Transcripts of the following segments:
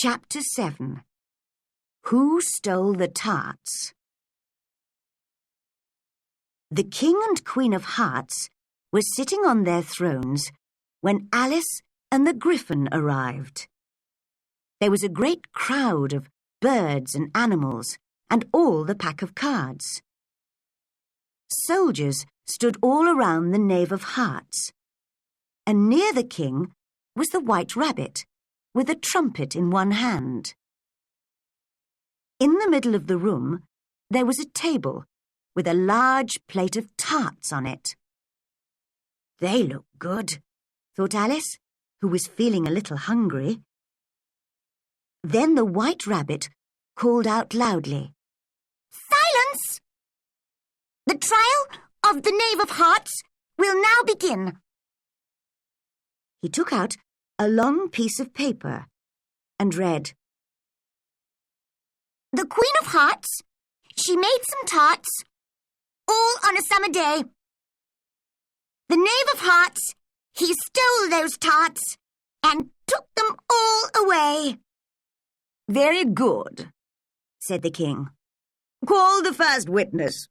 Chapter 7. Who Stole the Tarts? The King and Queen of Hearts were sitting on their thrones when Alice and the Griffin arrived. There was a great crowd of birds and animals and all the pack of cards. Soldiers stood all around the Knave of Hearts, and near the king was the White Rabbit, with a trumpet in one hand. In the middle of the room, there was a table with a large plate of tarts on it. They look good, thought Alice, who was feeling a little hungry. Then the White Rabbit called out loudly, "Silence! The trial of the Knave of Hearts will now begin." He took out a long piece of paper and read, "The Queen of Hearts, she made some tarts, all on a summer day. The Knave of Hearts, he stole those tarts and took them all away." "Very good," said the king. "Call the first witness."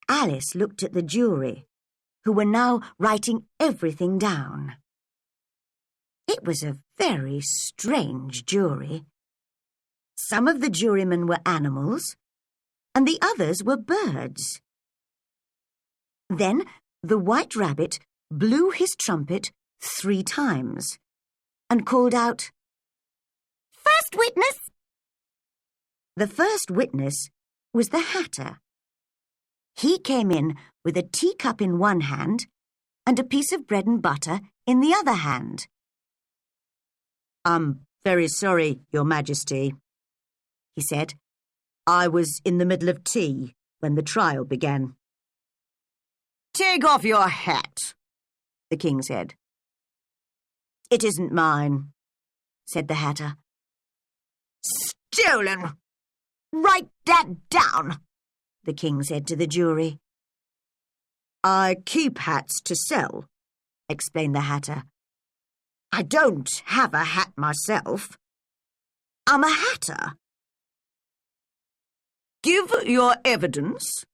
Alice looked at the jury, who were now writing everything down. It was a very strange jury. Some of the jurymen were animals, and the others were birds. Then the White Rabbit blew his trumpet 3 times and called out, "First witness!" The first witness was the Hatter. He came in with a teacup in one hand and a piece of bread and butter in the other hand. "I'm very sorry, Your Majesty," he said. "I was in the middle of tea when the trial began." "Take off your hat," the king said. "It isn't mine," said the Hatter. "Stolen! Write that down," the king said to the jury. "I keep hats to sell," explained the Hatter. "I don't have a hat myself. I'm a hatter." "Give your evidence,"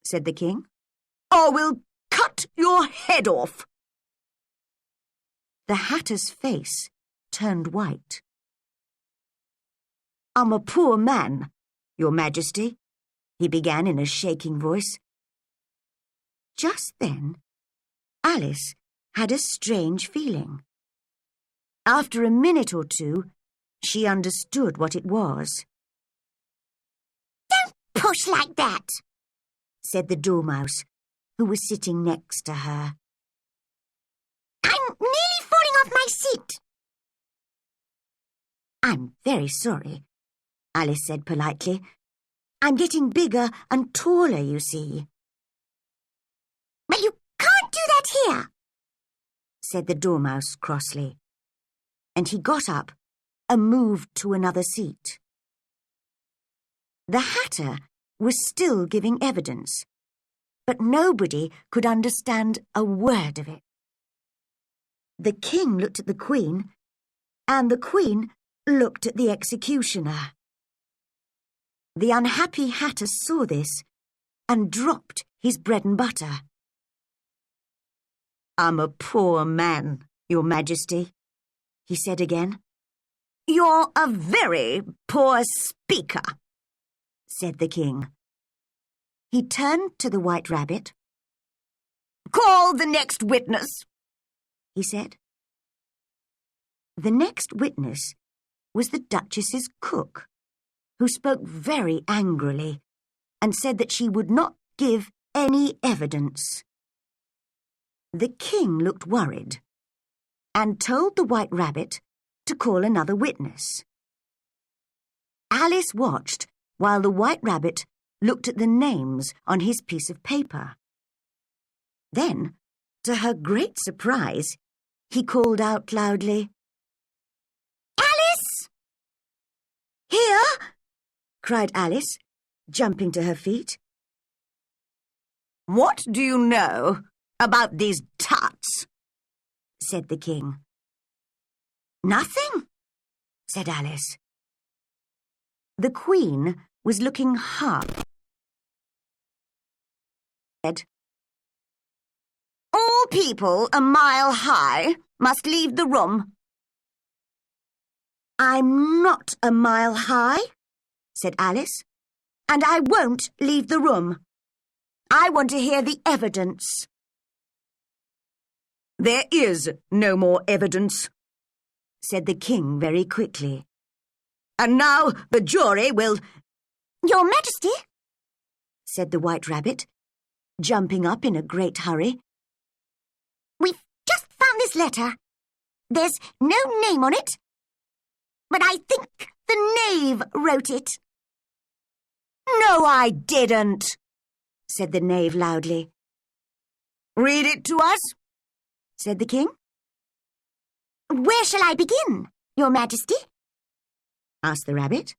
said the king, "or we'll cut your head off." The Hatter's face turned white. "I'm a poor man, Your Majesty," he began in a shaking voice. Just then, Alice had a strange feeling. After a minute or two, she understood what it was. "Don't push like that," said the Dormouse, who was sitting next to her. "I'm nearly falling off my seat." "I'm very sorry," Alice said politely. "I'm getting bigger and taller, you see." "But you can't do that here," said the Dormouse crossly. And he got up and moved to another seat. The Hatter was still giving evidence, but nobody could understand a word of it. The king looked at the Queen, and the Queen looked at the executioner. The unhappy Hatter saw this and dropped his bread and butter. "I'm a poor man, Your Majesty," he said again. "You're a very poor speaker," said the king. He turned to the White Rabbit. "Call the next witness," he said. The next witness was the Duchess's cook, who spoke very angrily and said that she would not give any evidence. The king looked worried and told the White Rabbit to call another witness. Alice watched while the White Rabbit looked at the names on his piece of paper. Then, to her great surprise, he called out loudly, "Alice!" "Here!" cried Alice, jumping to her feet. "What do you know about these tarts?" said the king. "Nothing," said Alice. The Queen was looking hard. All people a mile high must leave the room. I'm not a mile high, said Alice, and I won't leave the room. I want to hear the evidence. There is no more evidence, said the King very quickly. And now the jury will— Your Majesty, said the White Rabbit, jumping up in a great hurry. We've just found this letter. There's no name on it, but I think the knave wrote it. No, I didn't, said the knave loudly. Read it to us, said the King. Where shall I begin, Your Majesty? Asked the rabbit.